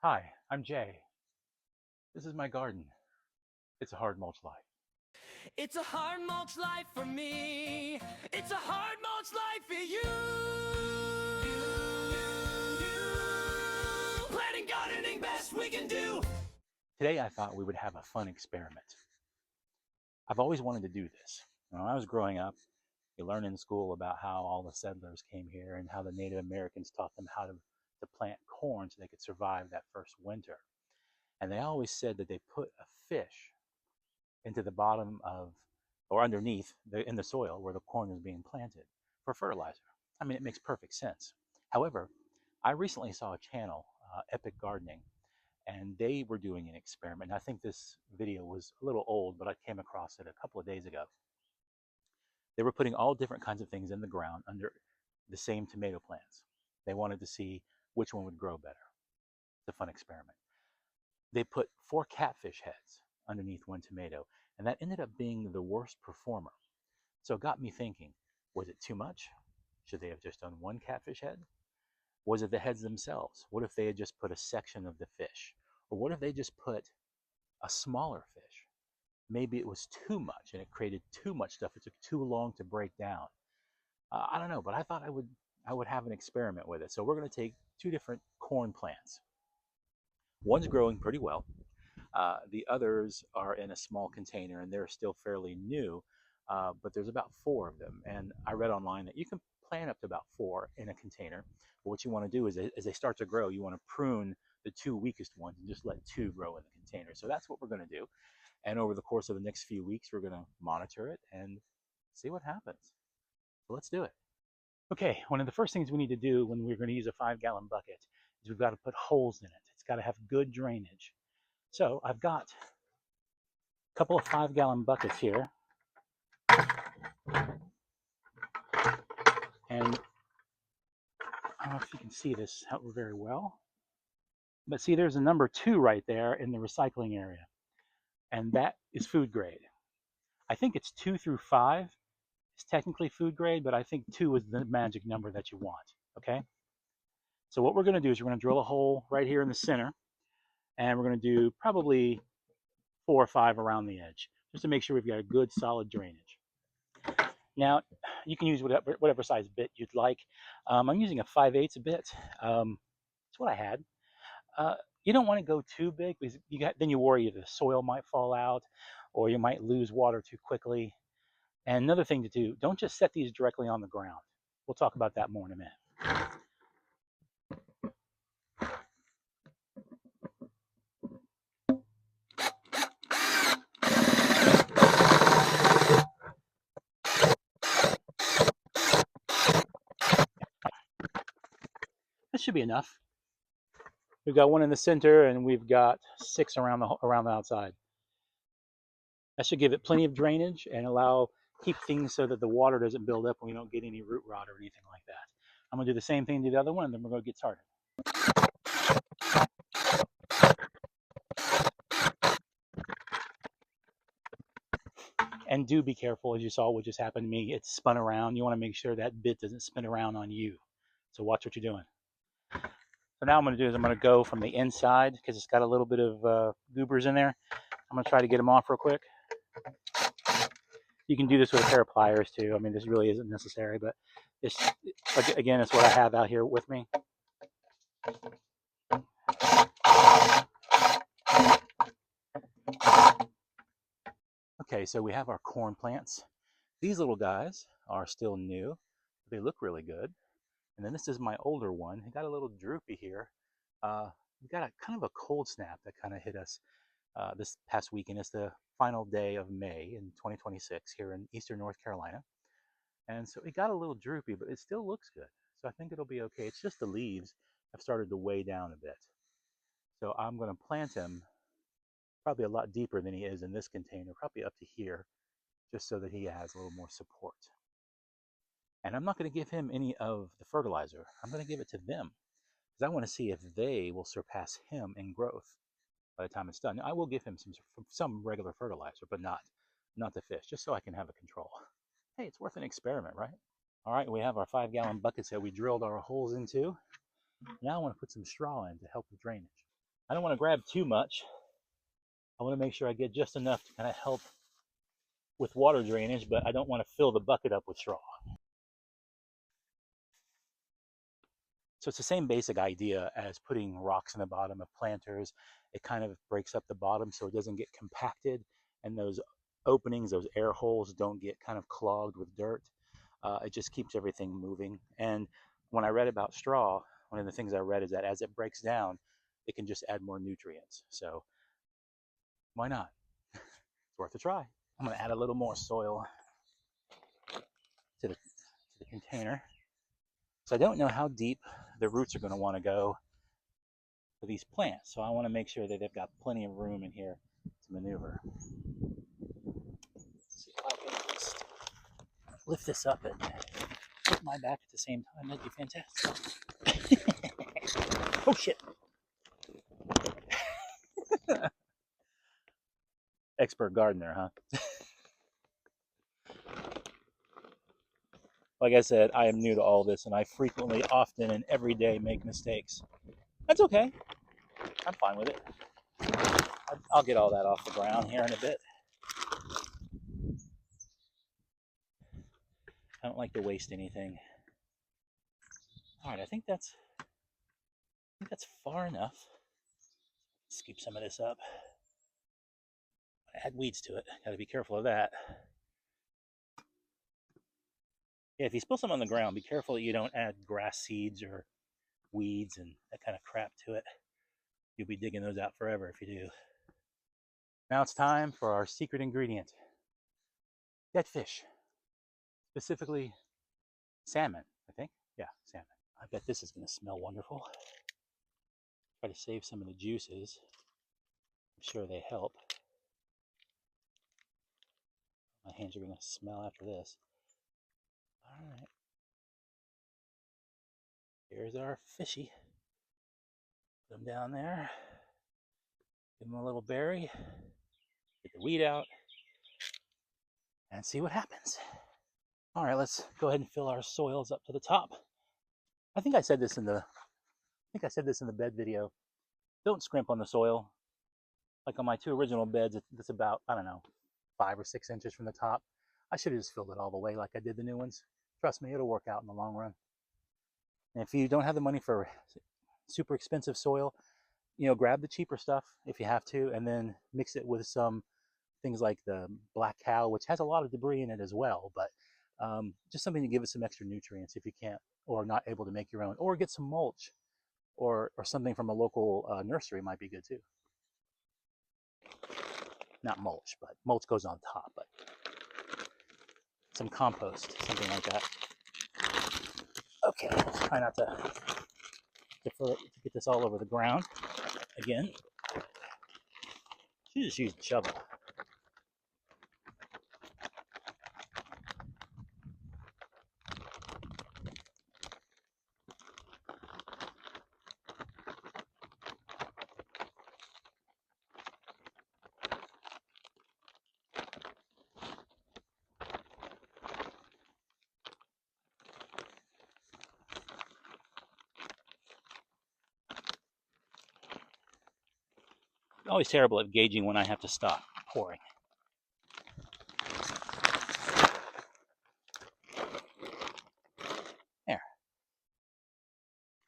Hi, I'm Jay. This is my garden. It's a hard mulch life. It's a hard mulch life for me. It's a hard mulch life for you. Planting, gardening, best we can do. Today I thought we would have a fun experiment. I've always wanted to do this. When I was growing up, you learn in school about how all the settlers came here and how the Native Americans taught them how to plant corn so they could survive that first winter. And they always said that they put a fish into the bottom of or underneath in the soil where the corn was being planted for fertilizer. I mean, it makes perfect sense. However, I recently saw a channel, Epic Gardening, and they were doing an experiment. I think this video was a little old, but I came across it a couple of days ago. They were putting all different kinds of things in the ground under the same tomato plants. They wanted to see which one would grow better. It's a fun experiment. They put 4 catfish heads underneath one tomato, and that ended up being the worst performer. So it got me thinking, was it too much? Should they have just done 1 catfish head? Was it the heads themselves? What if they had just put a section of the fish? Or what if they just put a smaller fish? Maybe it was too much and it created too much stuff. It took too long to break down. I don't know, but I thought I would have an experiment with it. So we're going to take 2 different corn plants. One's growing pretty well. The others are in a small container and they're still fairly new, but there's about 4 of them. And I read online that you can plant up to about 4 in a container. But what you want to do is, as they start to grow, you want to prune the 2 weakest ones and just let 2 grow in the container. So that's what we're going to do. And over the course of the next few weeks, we're going to monitor it and see what happens. So let's do it. Okay, one of the first things we need to do when we're going to use a 5 gallon bucket is we've got to put holes in it. It's got to have good drainage. So I've got a couple of 5 gallon buckets here. And I don't know if you can see this very well, but see there's a number 2 right there in the recycling area. And that is food grade. I think it's 2 through 5 is technically food grade, but I think 2 is the magic number that you want, okay? So what we're gonna do is we're gonna drill a hole right here in the center, and we're gonna do probably 4 or 5 around the edge, just to make sure we've got a good solid drainage. Now, you can use whatever size bit you'd like. I'm using a 5/8 bit. It's what I had. You don't want to go too big because then you worry the soil might fall out or you might lose water too quickly. And another thing to do, don't just set these directly on the ground. We'll talk about that more in a minute. That should be enough. We've got 1 in the center and we've got 6 around the outside. That should give it plenty of drainage and keep things so that the water doesn't build up and we don't get any root rot or anything like that. I'm gonna do the same thing to the other one and then we're gonna get started. And do be careful, as you saw what just happened to me. It spun around. You want to make sure that bit doesn't spin around on you. So watch what you're doing. So now I'm going to do is I'm going to go from the inside because it's got a little bit of goobers in there. I'm going to try to get them off real quick. You can do this with a pair of pliers too. I mean, this really isn't necessary, but again, it's what I have out here with me. Okay, so we have our corn plants. These little guys are still new. They look really good. And then this is my older one. He got a little droopy here. We got a kind of a cold snap that kind of hit us this past weekend. It's the final day of May in 2026 here in eastern North Carolina. And so it got a little droopy, but it still looks good. So I think it'll be okay. It's just the leaves have started to weigh down a bit. So I'm going to plant him probably a lot deeper than he is in this container, probably up to here, just so that he has a little more support. And I'm not going to give him any of the fertilizer. I'm going to give it to them because I want to see if they will surpass him in growth by the time it's done. Now, I will give him some regular fertilizer, but not the fish, just so I can have a control. Hey, it's worth an experiment, right? All right, we have our 5 gallon buckets that we drilled our holes into. Now I want to put some straw in to help with drainage. I don't want to grab too much. I want to make sure I get just enough to kind of help with water drainage, but I don't want to fill the bucket up with straw. So it's the same basic idea as putting rocks in the bottom of planters. It kind of breaks up the bottom so it doesn't get compacted, and those openings, those air holes, don't get kind of clogged with dirt. It just keeps everything moving. And when I read about straw, one of the things I read is that as it breaks down, it can just add more nutrients. So why not? It's worth a try. I'm going to add a little more soil to the container. So I don't know how deep the roots are going to want to go for these plants. So I want to make sure that they've got plenty of room in here to maneuver. Let's see if I can just lift this up and put my back at the same time. That'd be fantastic. Oh shit. Expert gardener, huh? Like I said, I am new to all this and I frequently, often, and every day make mistakes. That's okay. I'm fine with it. I'll get all that off the ground here in a bit. I don't like to waste anything. All right, I think that's far enough. Scoop some of this up. Add weeds to it. Got to be careful of that. Yeah, if you spill some on the ground, be careful that you don't add grass seeds or weeds and that kind of crap to it. You'll be digging those out forever if you do. Now it's time for our secret ingredient. Dead fish. Specifically salmon, I think. Yeah, salmon. I bet this is going to smell wonderful. Try to save some of the juices. I'm sure they help. My hands are going to smell after this. All right. Here's our fishy. Put him down there. Give him a little berry. Get the weed out. And see what happens. All right, let's go ahead and fill our soils up to the top. I think I said this in the bed video. Don't scrimp on the soil. Like on my two original beds, it's about, I don't know, 5 or 6 inches from the top. I should have just filled it all the way like I did the new ones. Trust me, it'll work out in the long run. And if you don't have the money for super expensive soil, grab the cheaper stuff if you have to, and then mix it with some things like the black cow, which has a lot of debris in it as well, but just something to give it some extra nutrients if you can't or not able to make your own, or get some mulch or something from a local nursery might be good too. Not mulch, but mulch goes on top, but some compost, something like that. Okay, let's try not to get this all over the ground again. Should just use the shovel. Always terrible at gauging when I have to stop pouring. There.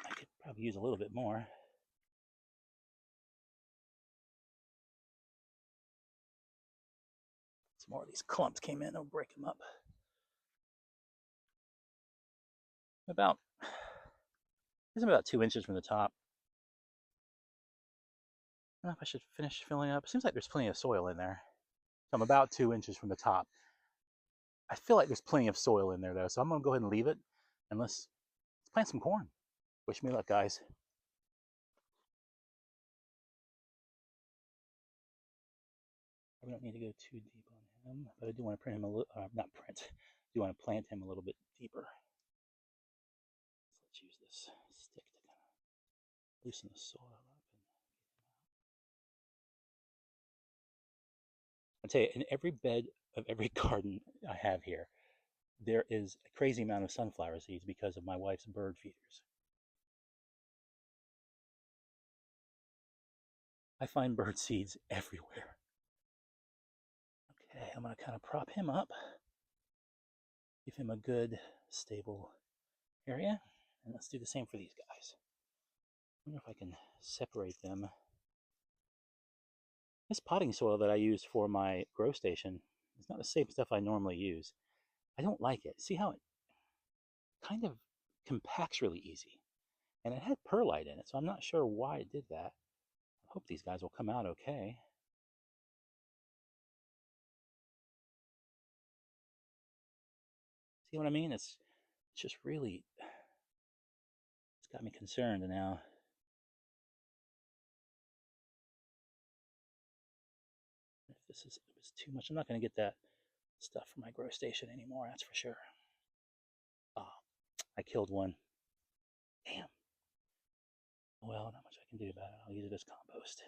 I could probably use a little bit more. Some more of these clumps came in, I'll break them up. It's about 2 inches from the top. I don't know if I should finish filling up. It seems like there's plenty of soil in there. So I'm about 2 inches from the top. I feel like there's plenty of soil in there though, so I'm gonna go ahead and leave it and let's plant some corn. Wish me luck, guys. I don't need to go too deep on him, but I do want to print him a little, not print, I do want to plant him a little bit deeper. So let's use this stick to kind of loosen the soil up. I tell you, in every bed of every garden I have here, there is a crazy amount of sunflower seeds because of my wife's bird feeders. I find bird seeds everywhere. Okay, I'm going to kind of prop him up, give him a good, stable area, and let's do the same for these guys. I wonder if I can separate them. This potting soil that I use for my grow station is not the same stuff I normally use. I don't like it. See how it kind of compacts really easy? And it had perlite in it, so I'm not sure why it did that. I hope these guys will come out okay. See what I mean? It's just really, it's got me concerned now. If this is too much, I'm not going to get that stuff from my grow station anymore, that's for sure. Oh, I killed one. Damn. Well, not much I can do about it. I'll use it as compost.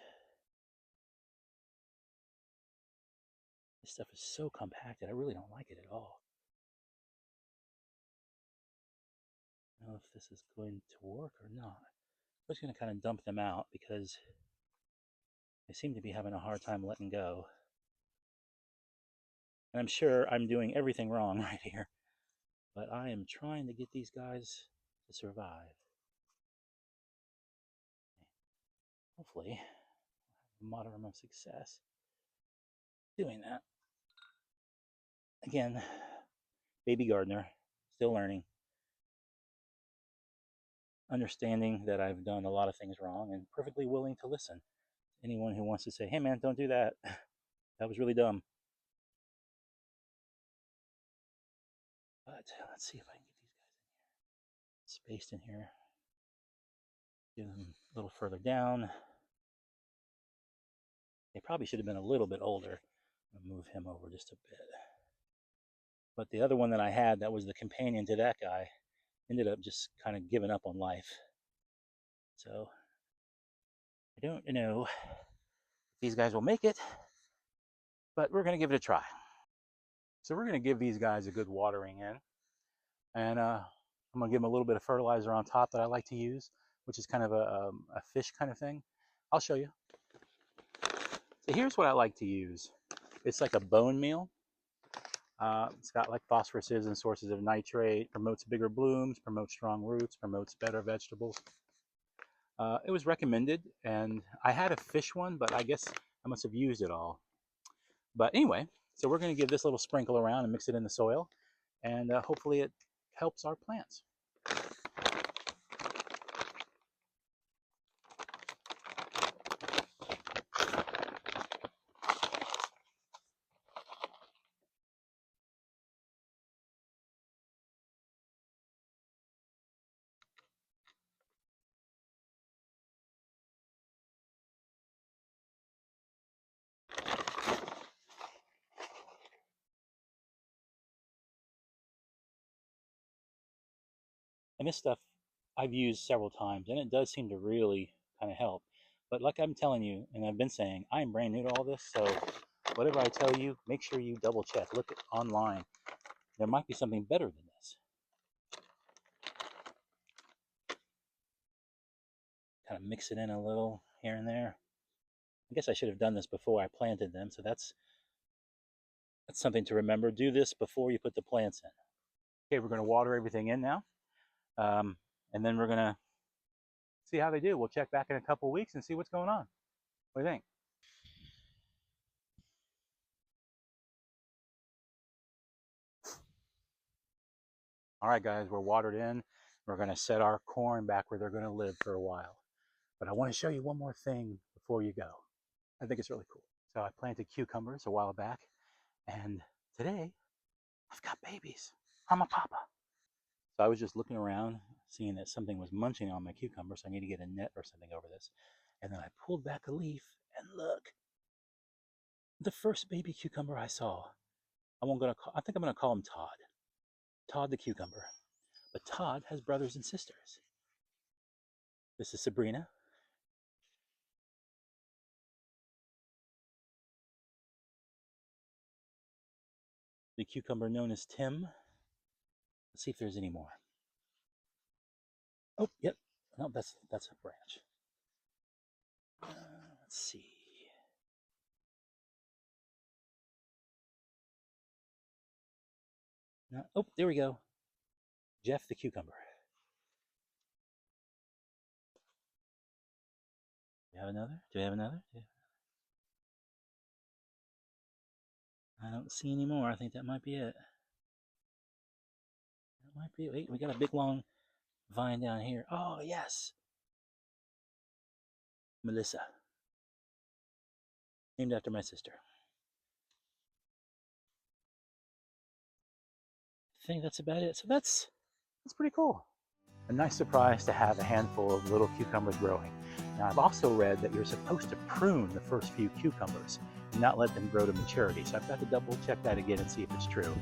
This stuff is so compacted, I really don't like it at all. I don't know if this is going to work or not. I'm just going to kind of dump them out because they seem to be having a hard time letting go. And I'm sure I'm doing everything wrong right here, but I am trying to get these guys to survive. Hopefully, a moderate of success doing that. Again, baby gardener, still learning, understanding that I've done a lot of things wrong and perfectly willing to listen. Anyone who wants to say, hey man, don't do that. That was really dumb. But let's see if I can get these guys in here. Spaced in here. Get them a little further down. They probably should have been a little bit older. I'll move him over just a bit. But the other one that I had that was the companion to that guy ended up just kind of giving up on life. So I don't know if these guys will make it, but we're going to give it a try. So we're going to give these guys a good watering in. And I'm going to give them a little bit of fertilizer on top that I like to use, which is kind of a fish kind of thing. I'll show you. So here's what I like to use. It's like a bone meal. It's got like phosphoruses and sources of nitrate, promotes bigger blooms, promotes strong roots, promotes better vegetables. It was recommended, and I had a fish one, but I guess I must have used it all. But anyway, so we're going to give this little sprinkle around and mix it in the soil, and hopefully it helps our plants. And this stuff I've used several times, and it does seem to really kind of help. But like I'm telling you, and I've been saying, I'm brand new to all this, so whatever I tell you, make sure you double check. Look online. There might be something better than this. Kind of mix it in a little here and there. I guess I should have done this before I planted them, so that's something to remember. Do this before you put the plants in. Okay, we're going to water everything in now, and then we're going to see how they do. We'll check back in a couple weeks and see what's going on. What do you think? All right, guys, we're watered in. We're going to set our corn back where they're going to live for a while. But I want to show you one more thing before you go. I think it's really cool. So I planted cucumbers a while back, and today I've got babies. I'm a papa. So I was just looking around, seeing that something was munching on my cucumber, so I need to get a net or something over this. And then I pulled back a leaf, and look, the first baby cucumber I saw. I think I'm gonna call him Todd. Todd the cucumber. But Todd has brothers and sisters. This is Sabrina. The cucumber known as Tim. Let's see if there's any more. Oh, yep. No, that's a branch. Let's Let's see. Oh, there we go. Jeff the cucumber. Do we have another? Do we have another? I don't see any more. I think that might be it. That might be it. Wait, we got a big long vine down here. Oh, yes. Melissa. Named after my sister. I think that's about it. So that's pretty cool. A nice surprise to have a handful of little cucumbers growing. Now, I've also read that you're supposed to prune the first few cucumbers and not let them grow to maturity. So I've got to double check that again and see if it's true.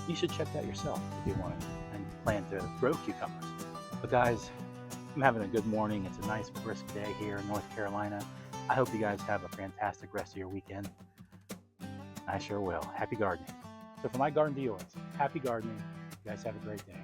You should check that yourself if you want and plan to grow cucumbers. But guys, I'm having a good morning. It's a nice brisk day here in North Carolina. I hope you guys have a fantastic rest of your weekend. I sure will. Happy gardening. So from my garden to yours, happy gardening. You guys have a great day.